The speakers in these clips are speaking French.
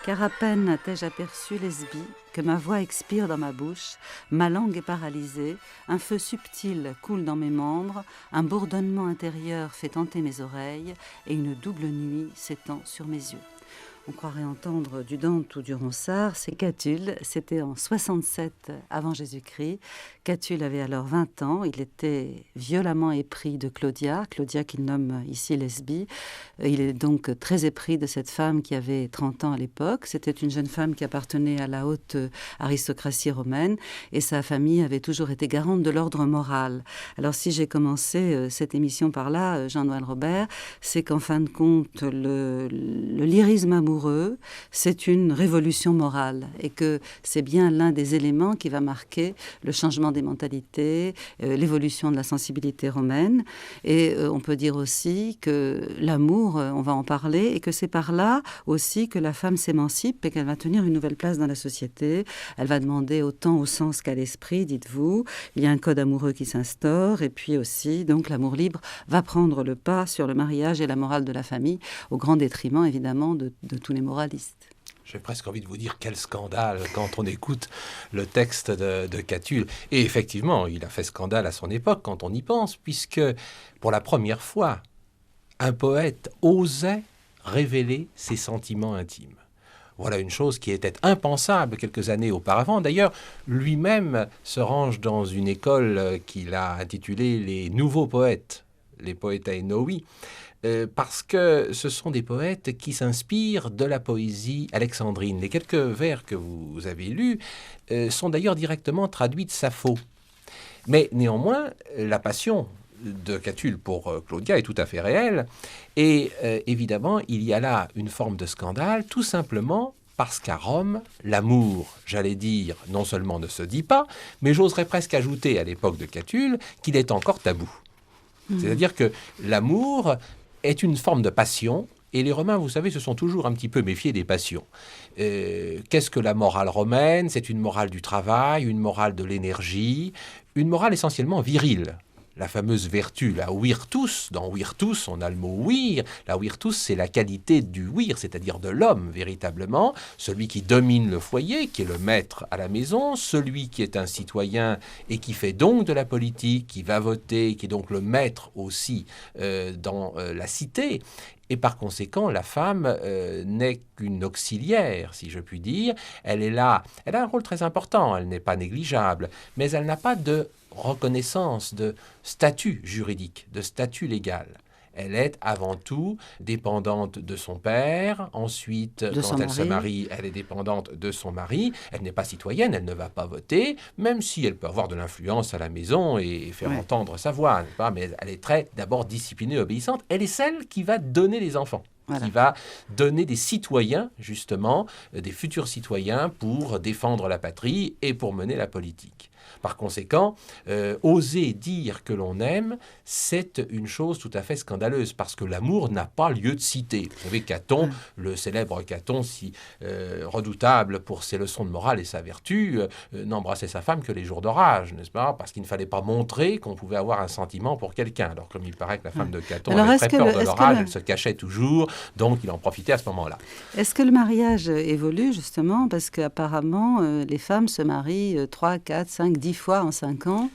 Car à peine t'ai-je aperçu, Lesbie, que ma voix expire dans ma bouche, ma langue est paralysée, un feu subtil coule dans mes membres, un bourdonnement intérieur fait tenter mes oreilles, et une double nuit s'étend sur mes yeux. On croirait entendre du Dante ou du Ronsard, c'est Catulle, c'était en 67 avant Jésus-Christ. Catulle avait alors 20 ans, il était violemment épris de Claudia qu'il nomme ici Lesbie. Il est donc très épris de cette femme qui avait 30 ans à l'époque. C'était une jeune femme qui appartenait à la haute aristocratie romaine et sa famille avait toujours été garante de l'ordre moral. Alors si j'ai commencé cette émission par là, Jean-Noël Robert, c'est qu'en fin de compte, le lyrisme amoureux, c'est une révolution morale et que c'est bien l'un des éléments qui va marquer le changement des mentalités, l'évolution de la sensibilité romaine. Et on peut dire aussi que l'amour, on va en parler, et que c'est par là aussi que la femme s'émancipe et qu'elle va tenir une nouvelle place dans la société. Elle va demander autant au sens qu'à l'esprit, dites-vous. Il y a un code amoureux qui s'instaure et puis aussi, donc, l'amour libre va prendre le pas sur le mariage et la morale de la famille, au grand détriment, évidemment, de tous les moralistes. J'ai presque envie de vous dire quel scandale quand on écoute le texte de Catulle. Et effectivement, il a fait scandale à son époque quand on y pense, puisque pour la première fois, un poète osait révéler ses sentiments intimes. Voilà une chose qui était impensable quelques années auparavant. D'ailleurs, lui-même se range dans une école qu'il a intitulée les nouveaux poètes, les poetae novi, parce que ce sont des poètes qui s'inspirent de la poésie alexandrine. Les quelques vers que vous avez lus sont d'ailleurs directement traduits de Sappho. Mais néanmoins, la passion de Catulle pour Claudia est tout à fait réelle. Et évidemment, il y a là une forme de scandale, tout simplement parce qu'à Rome, l'amour, j'allais dire, non seulement ne se dit pas, mais j'oserais presque ajouter à l'époque de Catulle qu'il est encore tabou. C'est-à-dire que l'amour est une forme de passion, et les Romains, vous savez, se sont toujours un petit peu méfiés des passions. Qu'est-ce que la morale romaine ? C'est une morale du travail, une morale de l'énergie, une morale essentiellement virile. La fameuse vertu, la virtus, dans virtus, on a le mot vir. La virtus, c'est la qualité du vir, c'est-à-dire de l'homme, véritablement. Celui qui domine le foyer, qui est le maître à la maison, celui qui est un citoyen et qui fait donc de la politique, qui va voter, qui est donc le maître aussi dans la cité. Et par conséquent, la femme n'est qu'une auxiliaire, si je puis dire. Elle est là, elle a un rôle très important, elle n'est pas négligeable, mais elle n'a pas de reconnaissance, de statut juridique, de statut légal. Elle est avant tout dépendante de son père. Ensuite, quand elle se marie, elle est dépendante de son mari. Elle n'est pas citoyenne, elle ne va pas voter, même si elle peut avoir de l'influence à la maison et faire entendre sa voix, n'est-ce pas ? Mais elle est très d'abord disciplinée, obéissante. Elle est celle qui va donner les enfants. Voilà. Qui va donner des citoyens, justement, des futurs citoyens pour défendre la patrie et pour mener la politique. Par conséquent, oser dire que l'on aime, c'est une chose tout à fait scandaleuse, parce que l'amour n'a pas lieu de cité. Vous savez, Caton, le célèbre Caton, si redoutable pour ses leçons de morale et sa vertu, n'embrassait sa femme que les jours d'orage, n'est-ce pas ? Parce qu'il ne fallait pas montrer qu'on pouvait avoir un sentiment pour quelqu'un. Alors, comme il paraît que la femme de Caton avait très peur de l'orage, elle se cachait toujours, donc il en profitait à ce moment-là. Est-ce que le mariage évolue, justement ? Parce qu'apparemment, les femmes se marient 3, 4, 5, 10 fois en 5 ans,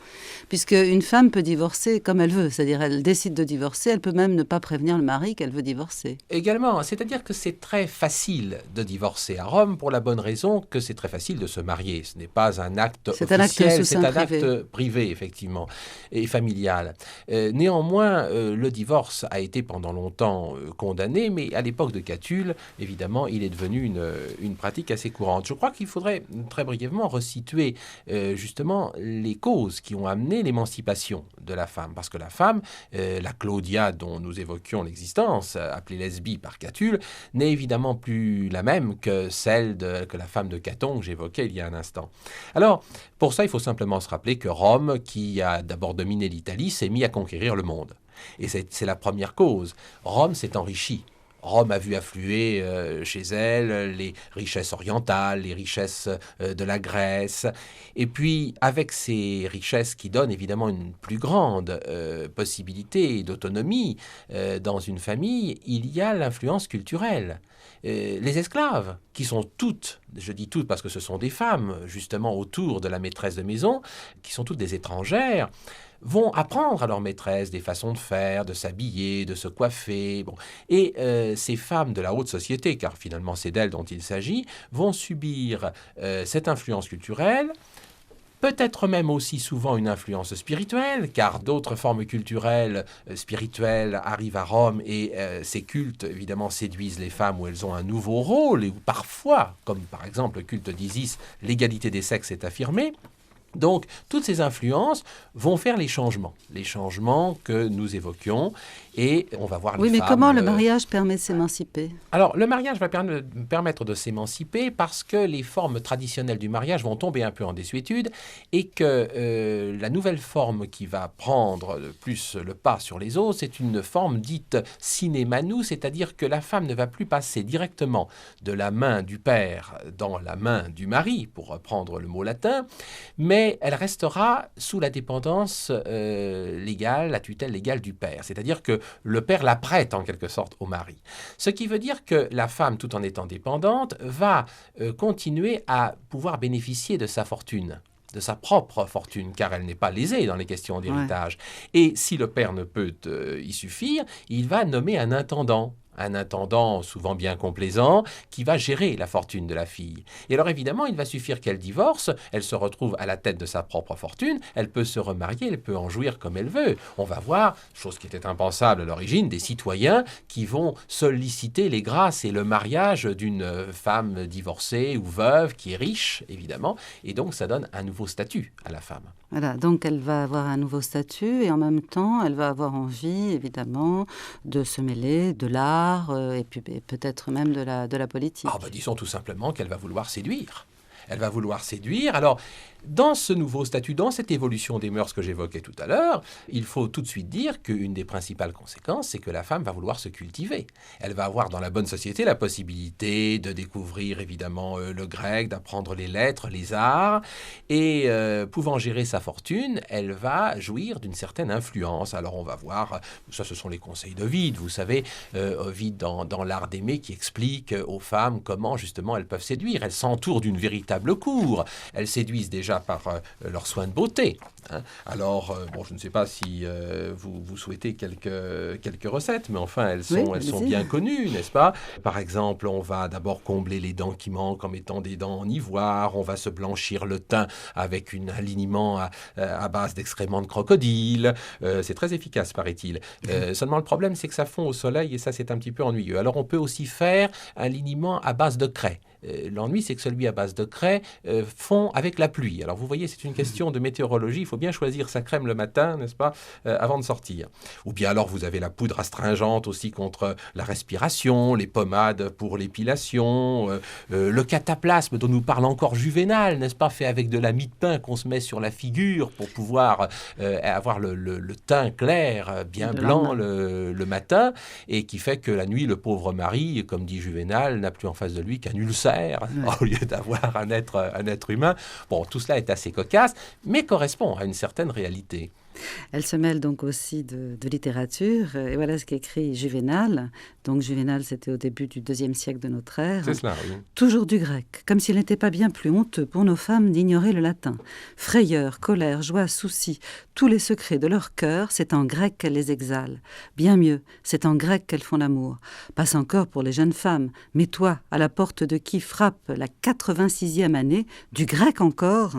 puisque une femme peut divorcer comme elle veut, c'est-à-dire elle décide de divorcer, elle peut même ne pas prévenir le mari qu'elle veut divorcer. Également, c'est-à-dire que c'est très facile de divorcer à Rome pour la bonne raison que c'est très facile de se marier. Ce n'est pas un acte officiel, c'est un acte privé, effectivement, et familial. Néanmoins, le divorce a été pendant longtemps condamné, mais à l'époque de Catulle, évidemment, il est devenu une pratique assez courante. Je crois qu'il faudrait très brièvement resituer justement les causes qui ont amené l'émancipation de la femme. Parce que la femme, la Claudia dont nous évoquions l'existence, appelée Lesbie par Catulle, n'est évidemment plus la même que celle que la femme de Caton que j'évoquais il y a un instant. Alors, pour ça, il faut simplement se rappeler que Rome, qui a d'abord dominé l'Italie, s'est mis à conquérir le monde. Et c'est la première cause. Rome s'est enrichie. Rome a vu affluer chez elle les richesses orientales, les richesses de la Grèce. Et puis, avec ces richesses qui donnent évidemment une plus grande possibilité d'autonomie dans une famille, il y a l'influence culturelle. les esclaves, qui sont toutes, je dis toutes parce que ce sont des femmes, justement autour de la maîtresse de maison, qui sont toutes des étrangères, vont apprendre à leur maîtresse des façons de faire, de s'habiller, de se coiffer. Bon. Et ces femmes de la haute société, car finalement c'est d'elles dont il s'agit, vont subir cette influence culturelle, peut-être même aussi souvent une influence spirituelle, car d'autres formes culturelles, spirituelles arrivent à Rome et ces cultes, évidemment, séduisent les femmes où elles ont un nouveau rôle, et où parfois, comme par exemple le culte d'Isis, l'égalité des sexes est affirmée. Donc, toutes ces influences vont faire les changements que nous évoquions, et on va voir les femmes... Oui, mais comment le mariage permet de s'émanciper ? Alors, le mariage va permettre de s'émanciper parce que les formes traditionnelles du mariage vont tomber un peu en désuétude et que la nouvelle forme qui va prendre plus le pas sur les autres, c'est une forme dite sine manu, c'est-à-dire que la femme ne va plus passer directement de la main du père dans la main du mari, pour reprendre le mot latin, mais elle restera sous la dépendance légale, la tutelle légale du père. C'est-à-dire que le père la prête en quelque sorte au mari. Ce qui veut dire que la femme, tout en étant dépendante, va continuer à pouvoir bénéficier de sa fortune, de sa propre fortune, car elle n'est pas lésée dans les questions d'héritage. Ouais. Et si le père ne peut y suffire, il va nommer un intendant souvent bien complaisant, qui va gérer la fortune de la fille. Et alors évidemment, il va suffire qu'elle divorce, elle se retrouve à la tête de sa propre fortune, elle peut se remarier, elle peut en jouir comme elle veut. On va voir, chose qui était impensable à l'origine, des citoyens qui vont solliciter les grâces et le mariage d'une femme divorcée ou veuve qui est riche, évidemment, et donc ça donne un nouveau statut à la femme. Voilà, donc elle va avoir un nouveau statut et en même temps, elle va avoir envie, évidemment, de se mêler de l'art et puis peut-être même de la politique. Disons tout simplement qu'elle va vouloir séduire. Elle va vouloir séduire. Alors, dans ce nouveau statut, dans cette évolution des mœurs que j'évoquais tout à l'heure, il faut tout de suite dire qu'une des principales conséquences, c'est que la femme va vouloir se cultiver. Elle va avoir dans la bonne société la possibilité de découvrir évidemment le grec, d'apprendre les lettres, les arts, et pouvant gérer sa fortune, elle va jouir d'une certaine influence. Alors on va voir, ça ce sont les conseils d'Ovide, vous savez, Ovide dans l'art d'aimer qui explique aux femmes comment justement elles peuvent séduire. Elles s'entourent d'une véritable cour, elles séduisent déjà par leurs soins de beauté. Hein. Alors, je ne sais pas si vous souhaitez quelques recettes, mais enfin, elles sont bien connues, n'est-ce pas? Par exemple, on va d'abord combler les dents qui manquent en mettant des dents en ivoire, on va se blanchir le teint avec un liniment à base d'excréments de crocodile. C'est très efficace, paraît-il. Seulement, le problème, c'est que ça fond au soleil et ça, c'est un petit peu ennuyeux. Alors, on peut aussi faire un liniment à base de craie. L'ennui, c'est que celui à base de craie fond avec la pluie. Alors, vous voyez, c'est une question de météorologie. Il faut bien choisir sa crème le matin, n'est-ce pas, avant de sortir. Ou bien alors, vous avez la poudre astringente aussi contre la respiration, les pommades pour l'épilation, le cataplasme dont nous parle encore Juvénal, n'est-ce pas, fait avec de la mie de pain qu'on se met sur la figure pour pouvoir avoir le teint clair, bien blanc le matin, et qui fait que la nuit, le pauvre mari, comme dit Juvénal, n'a plus en face de lui qu'un ulcère, au lieu d'avoir un être humain. Bon, tout cela est assez cocasse, mais correspond à une certaine réalité. Elle se mêle donc aussi de littérature. Et voilà ce qu'écrit Juvénal. Donc Juvénal, c'était au début du IIe siècle de notre ère. C'est cela, oui. Toujours du grec, comme s'il n'était pas bien plus honteux pour nos femmes d'ignorer le latin. Frayeur, colère, joie, souci, tous les secrets de leur cœur, c'est en grec qu'elles les exhalent. Bien mieux, c'est en grec qu'elles font l'amour. Passe encore pour les jeunes femmes. Mais toi, à la porte de qui frappe la 86e année, du grec encore ?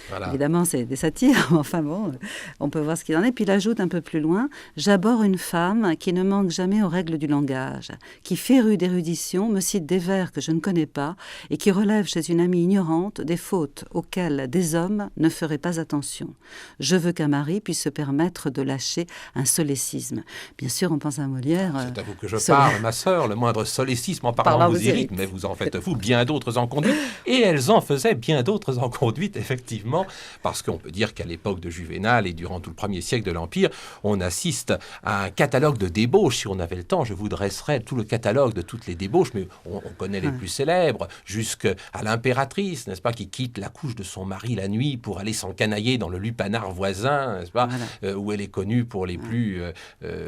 Voilà. Évidemment, c'est des satires, enfin bon, on peut voir ce qu'il en est. Puis il ajoute un peu plus loin, « J'abhorre une femme qui ne manque jamais aux règles du langage, qui, férue d'érudition, me cite des vers que je ne connais pas et qui relève chez une amie ignorante des fautes auxquelles des hommes ne feraient pas attention. Je veux qu'un mari puisse se permettre de lâcher un solécisme. » Bien sûr, on pense à Molière. C'est à vous que je parle, ma sœur, le moindre solécisme en parlant vous irrite, mais vous en faites vous bien d'autres en conduite, et elles en faisaient bien d'autres en conduite, effectivement. évidemment, parce qu'on peut dire qu'à l'époque de Juvénal et durant tout le premier siècle de l'Empire, on assiste à un catalogue de débauches. Si on avait le temps, je vous dresserais tout le catalogue de toutes les débauches, mais on connaît les plus célèbres, jusqu'à l'impératrice, n'est-ce pas, qui quitte la couche de son mari la nuit pour aller s'encanailler dans le lupanar voisin, n'est-ce pas, où elle est connue pour les plus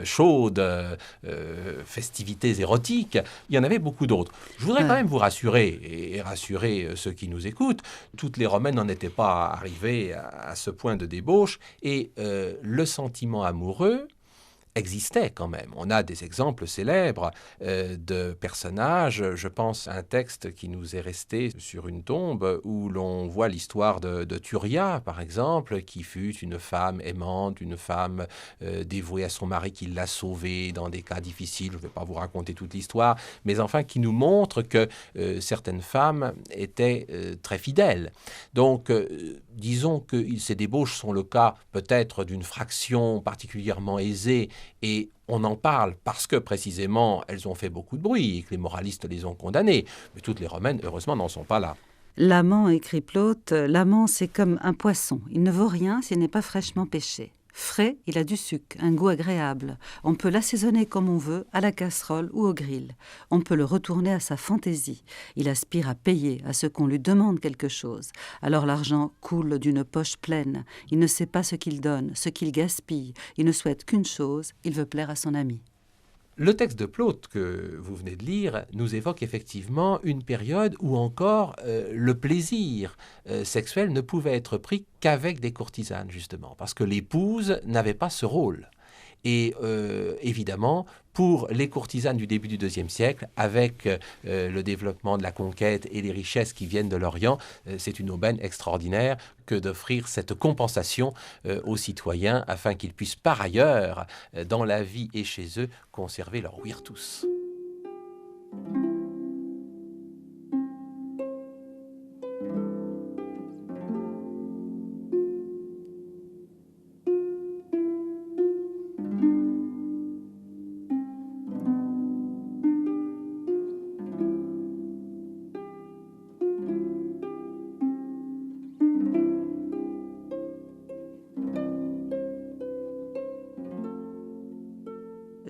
chaudes festivités érotiques. Il y en avait beaucoup d'autres. Je voudrais quand même vous rassurer et rassurer ceux qui nous écoutent. Toutes les Romaines n'en étaient pas arrivées à ce point de débauche et le sentiment amoureux existait quand même. On a des exemples célèbres de personnages. Je pense à un texte qui nous est resté sur une tombe où l'on voit l'histoire de Thuria, par exemple, qui fut une femme aimante, une femme dévouée à son mari qui l'a sauvée dans des cas difficiles. Je ne vais pas vous raconter toute l'histoire, mais enfin qui nous montre que certaines femmes étaient très fidèles. Donc, disons que ces débauches sont le cas peut-être d'une fraction particulièrement aisée et on en parle parce que précisément elles ont fait beaucoup de bruit et que les moralistes les ont condamnées. Mais toutes les Romaines, heureusement, n'en sont pas là. L'amant, écrit Plaute, l'amant c'est comme un poisson. Il ne vaut rien s'il n'est pas fraîchement pêché. Frais, il a du sucre, un goût agréable. On peut l'assaisonner comme on veut, à la casserole ou au grill. On peut le retourner à sa fantaisie. Il aspire à payer, à ce qu'on lui demande quelque chose. Alors l'argent coule d'une poche pleine. Il ne sait pas ce qu'il donne, ce qu'il gaspille. Il ne souhaite qu'une chose, il veut plaire à son ami. Le texte de Plaute que vous venez de lire nous évoque effectivement une période où encore le plaisir sexuel ne pouvait être pris qu'avec des courtisanes, justement, parce que l'épouse n'avait pas ce rôle. Et évidemment, pour les courtisanes du début du IIe siècle, avec le développement de la conquête et les richesses qui viennent de l'Orient, c'est une aubaine extraordinaire que d'offrir cette compensation aux citoyens afin qu'ils puissent par ailleurs, dans la vie et chez eux, conserver leur virtus.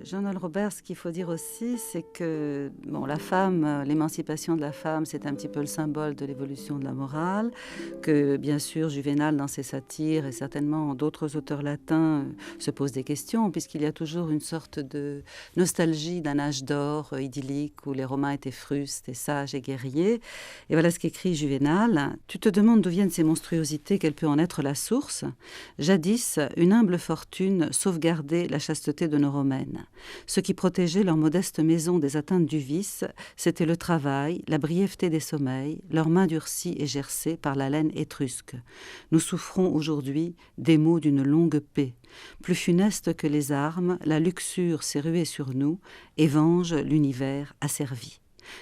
Jean-Noël Robert, ce qu'il faut dire aussi, c'est que la femme, l'émancipation de la femme, c'est un petit peu le symbole de l'évolution de la morale, que bien sûr Juvénal, dans ses satires, et certainement d'autres auteurs latins, se posent des questions, puisqu'il y a toujours une sorte de nostalgie d'un âge d'or idyllique où les Romains étaient frustes et sages et guerriers. Et voilà ce qu'écrit Juvénal. « Tu te demandes d'où viennent ces monstruosités, quelle peut en être la source ? Jadis, une humble fortune sauvegardait la chasteté de nos Romaines. Ce qui protégeait leur modeste maison des atteintes du vice, c'était le travail, la brièveté des sommeils, leurs mains durcies et gercées par la laine étrusque. Nous souffrons aujourd'hui des maux d'une longue paix. Plus funeste que les armes, la luxure s'est ruée sur nous et venge l'univers asservi.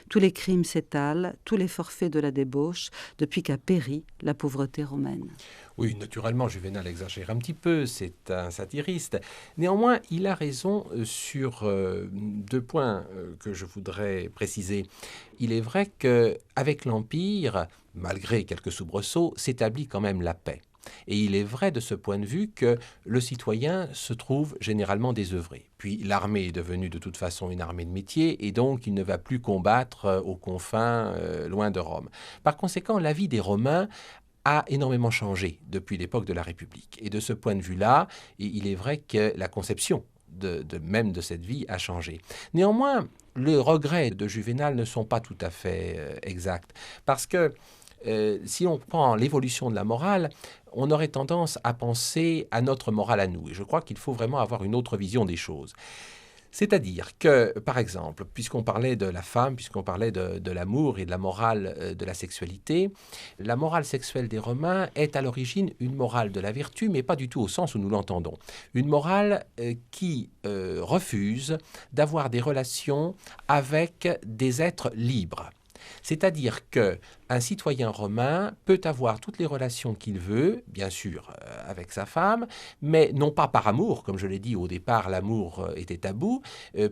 Tous les crimes s'étalent, tous les forfaits de la débauche, depuis qu'a péri la pauvreté romaine. » Oui, naturellement, Juvénal exagère un petit peu, c'est un satiriste. Néanmoins, il a raison sur deux points que je voudrais préciser. Il est vrai qu'avec l'Empire, malgré quelques soubresauts, s'établit quand même la paix. Et il est vrai de ce point de vue que le citoyen se trouve généralement désœuvré. Puis l'armée est devenue de toute façon une armée de métier et donc il ne va plus combattre aux confins loin de Rome. Par conséquent, la vie des Romains a énormément changé depuis l'époque de la République. Et de ce point de vue-là, il est vrai que la conception même de cette vie a changé. Néanmoins, les regrets de Juvénal ne sont pas tout à fait exacts. Parce que si on prend l'évolution de la morale, on aurait tendance à penser à notre morale à nous. Et je crois qu'il faut vraiment avoir une autre vision des choses. C'est-à-dire que, par exemple, puisqu'on parlait de la femme, puisqu'on parlait de l'amour et de la morale de la sexualité, la morale sexuelle des Romains est à l'origine une morale de la vertu, mais pas du tout au sens où nous l'entendons. Une morale qui refuse d'avoir des relations avec des êtres libres. C'est-à-dire qu'un citoyen romain peut avoir toutes les relations qu'il veut, bien sûr avec sa femme, mais non pas par amour, comme je l'ai dit au départ, l'amour était tabou,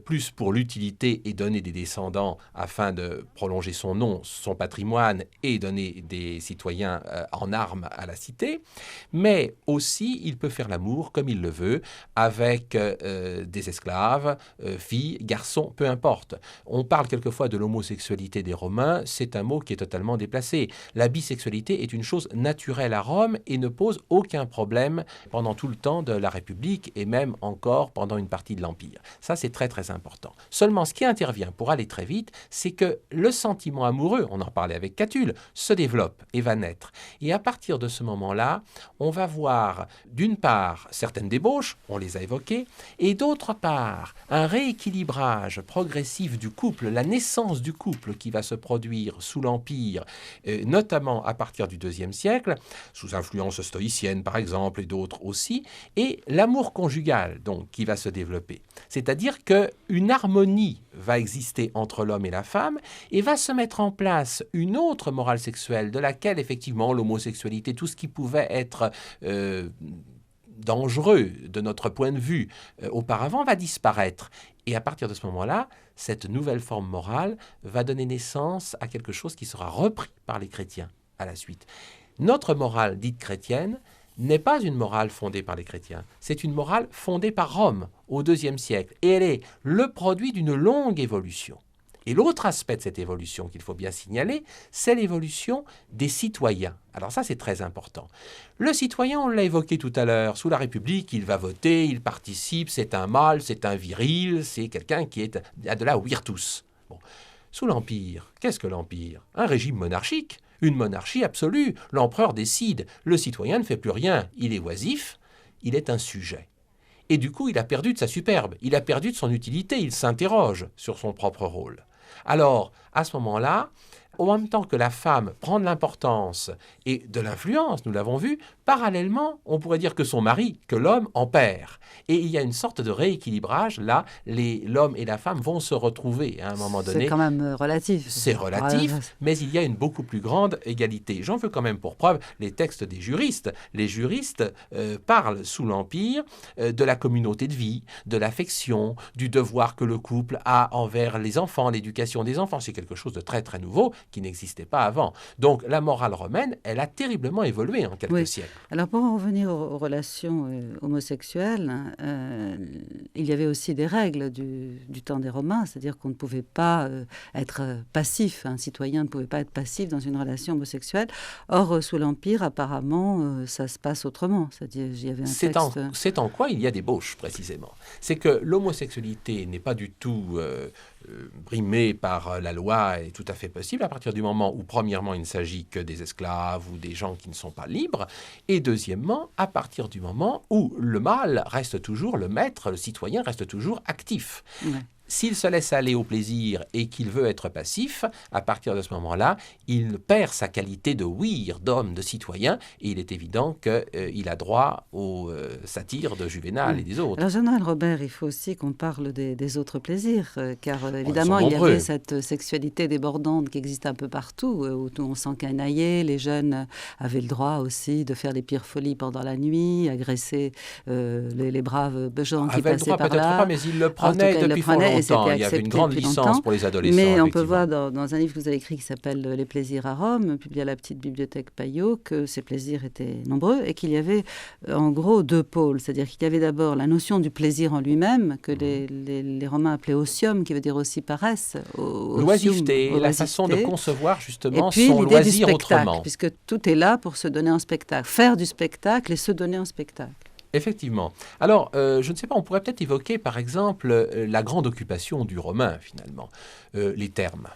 plus pour l'utilité et donner des descendants afin de prolonger son nom, son patrimoine et donner des citoyens en armes à la cité, mais aussi il peut faire l'amour comme il le veut avec des esclaves, filles, garçons, peu importe. On parle quelquefois de l'homosexualité des Romains, c'est un mot qui est totalement déplacé. La bisexualité est une chose naturelle à Rome et ne pose aucun problème pendant tout le temps de la République et même encore pendant une partie de l'Empire. Ça, c'est très très important. Seulement, ce qui intervient pour aller très vite, c'est que le sentiment amoureux, on en parlait avec Catulle, se développe et va naître. Et à partir de ce moment-là, on va voir d'une part certaines débauches, on les a évoquées, et d'autre part un rééquilibrage progressif du couple, la naissance du couple qui va se produire sous l'Empire, notamment à partir du IIe siècle, sous influence stoïcienne par exemple et d'autres aussi, et l'amour conjugal donc qui va se développer. C'est-à-dire qu'une harmonie va exister entre l'homme et la femme et va se mettre en place une autre morale sexuelle de laquelle effectivement l'homosexualité, tout ce qui pouvait être dangereux de notre point de vue auparavant va disparaître. Et à partir de ce moment-là, cette nouvelle forme morale va donner naissance à quelque chose qui sera repris par les chrétiens à la suite. Notre morale dite chrétienne n'est pas une morale fondée par les chrétiens, c'est une morale fondée par Rome au IIe siècle. Et elle est le produit d'une longue évolution. Et l'autre aspect de cette évolution qu'il faut bien signaler, c'est l'évolution des citoyens. Alors ça, c'est très important. Le citoyen, on l'a évoqué tout à l'heure, sous la République, il va voter, il participe, c'est un mâle, c'est un viril, c'est quelqu'un qui a de la virtus. Bon. Sous l'Empire, qu'est-ce que l'Empire? Un régime monarchique, une monarchie absolue. L'empereur décide, le citoyen ne fait plus rien, il est oisif, il est un sujet. Et du coup, il a perdu de sa superbe, il a perdu de son utilité, il s'interroge sur son propre rôle. Alors, à ce moment-là, en même temps que la femme prend de l'importance et de l'influence, nous l'avons vu, parallèlement, on pourrait dire que son mari, que l'homme en perd. Et il y a une sorte de rééquilibrage, là, l'homme et la femme vont se retrouver à un moment donné. C'est quand même relatif. C'est relatif, mais il y a une beaucoup plus grande égalité. J'en veux quand même pour preuve les textes des juristes. Les juristes parlent sous l'Empire de la communauté de vie, de l'affection, du devoir que le couple a envers les enfants, l'éducation des enfants. C'est quelque chose de très très nouveau qui n'existait pas avant. Donc la morale romaine, elle a terriblement évolué en quelques siècles. Alors pour en revenir aux relations homosexuelles, il y avait aussi des règles du temps des Romains, c'est-à-dire qu'on ne pouvait pas être passif, un citoyen ne pouvait pas être passif dans une relation homosexuelle. Or, sous l'Empire, apparemment, ça se passe autrement. C'est-à-dire, il y avait un c'est en quoi il y a débauche, précisément. C'est que l'homosexualité n'est pas du tout brimée par la loi et tout à fait possible à partir du moment où, premièrement, il ne s'agit que des esclaves ou des gens qui ne sont pas libres, et deuxièmement, à partir du moment où le mâle reste toujours, le maître, le citoyen reste toujours actif. Ouais. S'il se laisse aller au plaisir et qu'il veut être passif, à partir de ce moment-là, il perd sa qualité de ouïr, d'homme, de citoyen, et il est évident qu'il a droit aux satires de Juvénal et des autres. Alors, Général Robert, il faut aussi qu'on parle des autres plaisirs, car évidemment, il y avait cette sexualité débordante qui existe un peu partout, où on s'encanaillait, les jeunes avaient le droit aussi de faire des pires folies pendant la nuit, agresser les braves gens qui passaient par là. Peut-être pas, mais ils le prenaient depuis fort longtemps. Il y avait une grande licence pour les adolescents. Mais on peut voir dans un livre que vous avez écrit qui s'appelle « Les plaisirs à Rome », publié à la petite bibliothèque Payot, que ces plaisirs étaient nombreux et qu'il y avait en gros deux pôles. C'est-à-dire qu'il y avait d'abord la notion du plaisir en lui-même, que les Romains appelaient osium, qui veut dire aussi paresse. L'oisiveté, la façon de concevoir justement son loisir autrement. Puisque tout est là pour se donner un spectacle, faire du spectacle et se donner un spectacle. Effectivement. Alors, je ne sais pas, on pourrait peut-être évoquer, par exemple, la grande occupation du Romain, finalement, les thermes.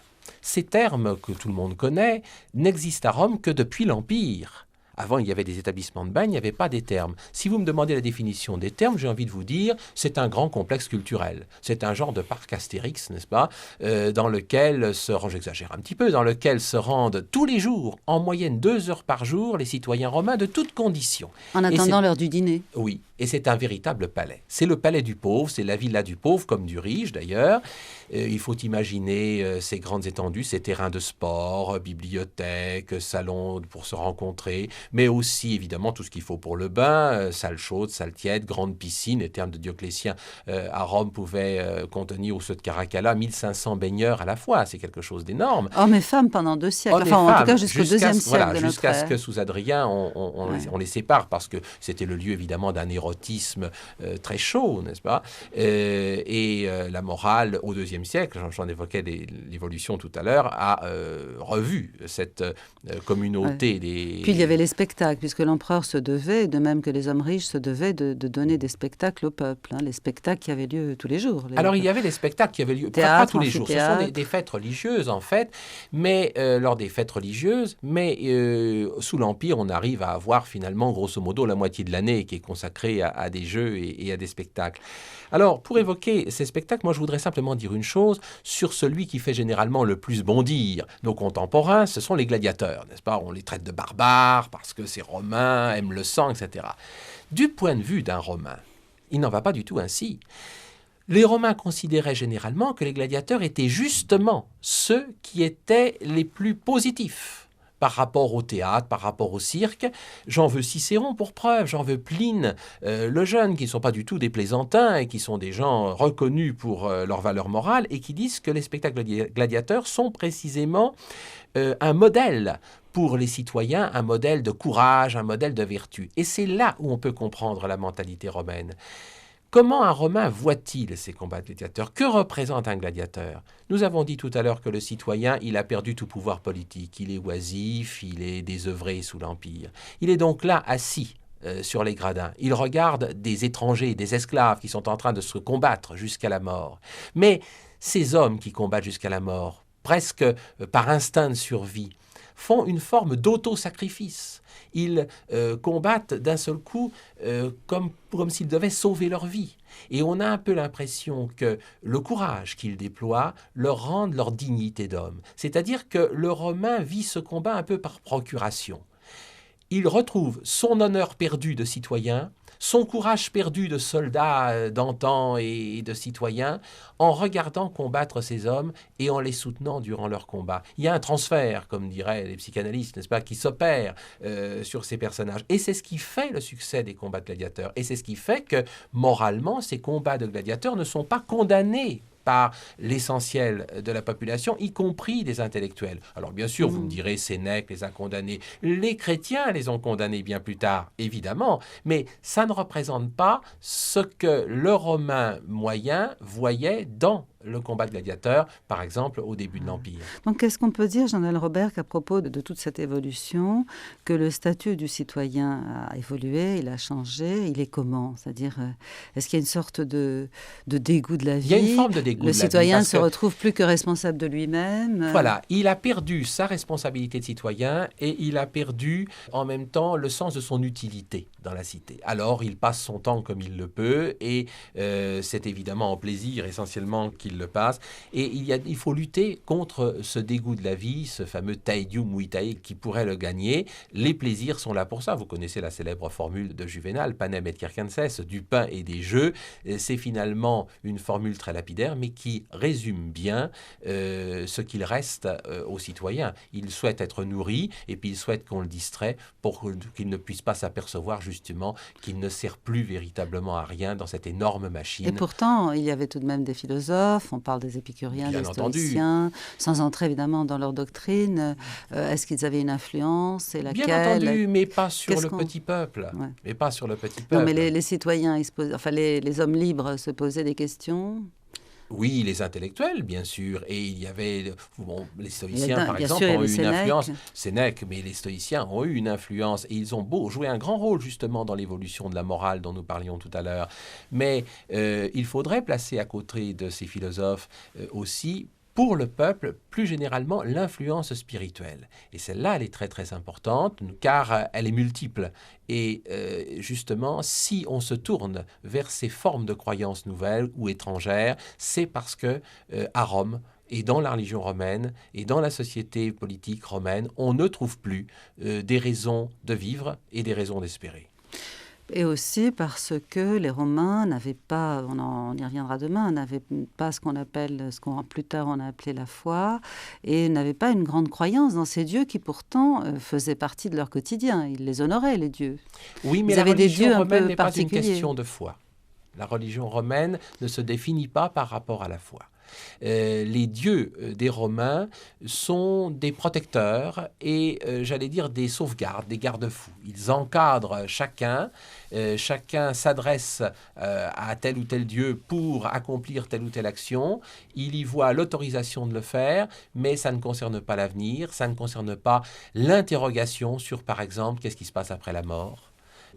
Ces termes que tout le monde connaît n'existent à Rome que depuis l'Empire. Avant, il y avait des établissements de bain, il n'y avait pas des thermes. Si vous me demandez la définition des thermes, j'ai envie de vous dire, c'est un grand complexe culturel. C'est un genre de parc Astérix, n'est-ce pas, dans lequel j'exagère un petit peu, dans lequel se rendent tous les jours, en moyenne 2 heures par jour, les citoyens romains de toutes conditions. En attendant l'heure du dîner. Oui, et c'est un véritable palais. C'est le palais du pauvre, c'est la villa du pauvre, comme du riche d'ailleurs. Il faut imaginer ces grandes étendues, ces terrains de sport, bibliothèques, salons pour se rencontrer, mais aussi évidemment tout ce qu'il faut pour le bain, salle chaude, salle tiède, grande piscine. Les termes de Dioclétien à Rome pouvaient contenir, ou ceux de Caracalla, 1500 baigneurs à la fois. C'est quelque chose d'énorme. Hommes et femmes pendant 2 siècles, en tout cas jusqu'au deuxième siècle voilà, de notre jusqu'à ce ère. que sous Adrien, on les sépare, parce que c'était le lieu évidemment d'un érotisme très chaud, n'est-ce pas, la morale au IIe siècle, j'en évoquais l'évolution tout à l'heure, a revu cette communauté des... Puis il y avait les spectacles, puisque l'empereur se devait, de même que les hommes riches se devaient de donner des spectacles au peuple, les spectacles qui avaient lieu tous les jours. Alors il y avait les spectacles qui avaient lieu, pas tous les jours, ce sont des fêtes religieuses en fait, mais lors des fêtes religieuses, mais sous l'Empire, on arrive à avoir finalement grosso modo la moitié de l'année qui est consacrée à des jeux et à des spectacles. Alors, pour évoquer ces spectacles, moi je voudrais simplement dire une chose sur celui qui fait généralement le plus bondir nos contemporains, ce sont les gladiateurs, n'est-ce pas? On les traite de barbares parce que ces Romains aiment le sang, etc. Du point de vue d'un Romain, il n'en va pas du tout ainsi. Les Romains considéraient généralement que les gladiateurs étaient justement ceux qui étaient les plus positifs par rapport au théâtre, par rapport au cirque. J'en veux Cicéron pour preuve, j'en veux Pline le Jeune, qui ne sont pas du tout des plaisantins et qui sont des gens reconnus pour leur valeur morale et qui disent que les spectacles gladiateurs sont précisément un modèle pour les citoyens, un modèle de courage, un modèle de vertu. Et c'est là où on peut comprendre la mentalité romaine. Comment un Romain voit-il ces combats de gladiateurs? Que représente un gladiateur? Nous avons dit tout à l'heure que le citoyen, il a perdu tout pouvoir politique. Il est oisif, il est désœuvré sous l'Empire. Il est donc là, assis sur les gradins. Il regarde des étrangers, des esclaves qui sont en train de se combattre jusqu'à la mort. Mais ces hommes qui combattent jusqu'à la mort, presque par instinct de survie, font une forme d'auto-sacrifice. Ils combattent d'un seul coup comme s'ils devaient sauver leur vie. Et on a un peu l'impression que le courage qu'ils déploient leur rend leur dignité d'homme. C'est-à-dire que le Romain vit ce combat un peu par procuration. Il retrouve son honneur perdu de citoyen, son courage perdu de soldat d'antan et de citoyen, en regardant combattre ces hommes et en les soutenant durant leur combat. Il y a un transfert, comme diraient les psychanalystes, n'est-ce pas, qui s'opère sur ces personnages. Et c'est ce qui fait le succès des combats de gladiateurs. Et c'est ce qui fait que, moralement, ces combats de gladiateurs ne sont pas condamnés par l'essentiel de la population, y compris des intellectuels. Alors bien sûr, vous me direz, Sénèque les a condamnés. Les chrétiens les ont condamnés bien plus tard, évidemment, mais ça ne représente pas ce que le Romain moyen voyait dans le combat de gladiateurs, par exemple, au début de l'Empire. Donc, qu'est-ce qu'on peut dire, Jean-Noël Robert, qu'à propos de toute cette évolution, que le statut du citoyen a évolué, il a changé, il est comment? C'est-à-dire, est-ce qu'il y a une sorte de dégoût de la vie? Il y a une forme de dégoût de la vie. Le citoyen ne se retrouve plus que responsable de lui-même. Voilà, il a perdu sa responsabilité de citoyen et il a perdu en même temps le sens de son utilité dans la cité. Alors, il passe son temps comme il le peut et c'est évidemment en plaisir essentiellement qu'il le passe. Et il faut lutter contre ce dégoût de la vie, ce fameux taedium vitae qui pourrait le gagner. Les plaisirs sont là pour ça. Vous connaissez la célèbre formule de Juvénal, panem et circenses, du pain et des jeux. C'est finalement une formule très lapidaire, mais qui résume bien ce qu'il reste aux citoyens. Il souhaite être nourri et puis il souhaite qu'on le distrait pour qu'il ne puisse pas s'apercevoir justement qu'il ne sert plus véritablement à rien dans cette énorme machine. Et pourtant, il y avait tout de même des philosophes, on parle des épicuriens, des stoïciens, sans entrer évidemment dans leur doctrine. Est-ce qu'ils avaient une influence et laquelle? Bien entendu, mais pas sur le petit peuple. Ouais. Mais pas sur le petit peuple. Non, mais les citoyens, les hommes libres se posaient des questions. Oui, les intellectuels, bien sûr. Et il y avait... les stoïciens, par exemple, sûr, ont eu une influence. Sénèque, mais les stoïciens ont eu une influence. Et ils ont joué un grand rôle, justement, dans l'évolution de la morale dont nous parlions tout à l'heure. Mais il faudrait placer à côté de ces philosophes aussi pour le peuple, plus généralement, l'influence spirituelle. Et celle-là, elle est très très importante, car elle est multiple. Et justement, si on se tourne vers ces formes de croyances nouvelles ou étrangères, c'est parce que à Rome, et dans la religion romaine, et dans la société politique romaine, on ne trouve plus des raisons de vivre et des raisons d'espérer. Et aussi parce que les Romains n'avaient pas, on y reviendra demain, n'avaient pas ce qu'on plus tard on a appelé la foi, et n'avaient pas une grande croyance dans ces dieux qui pourtant faisaient partie de leur quotidien. Ils les honoraient, les dieux. Oui, mais Ils la avaient des religion dieux un romaine peu n'est pas une particuliers. question de foi. La religion romaine ne se définit pas par rapport à la foi. Les dieux des Romains sont des protecteurs et, j'allais dire, des sauvegardes, des garde-fous. Ils encadrent chacun. Chacun s'adresse à tel ou tel dieu pour accomplir telle ou telle action. Il y voit l'autorisation de le faire, mais ça ne concerne pas l'avenir, ça ne concerne pas l'interrogation sur, par exemple, qu'est-ce qui se passe après la mort.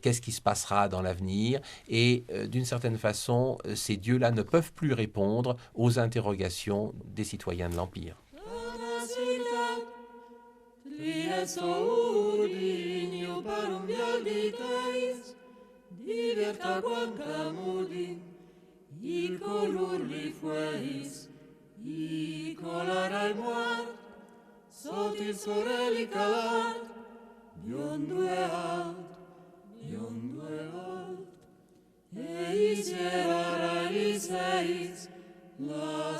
Qu'est-ce qui se passera dans l'avenir? Et d'une certaine façon, ces dieux-là ne peuvent plus répondre aux interrogations des citoyens de l'Empire. Eis erara eis, la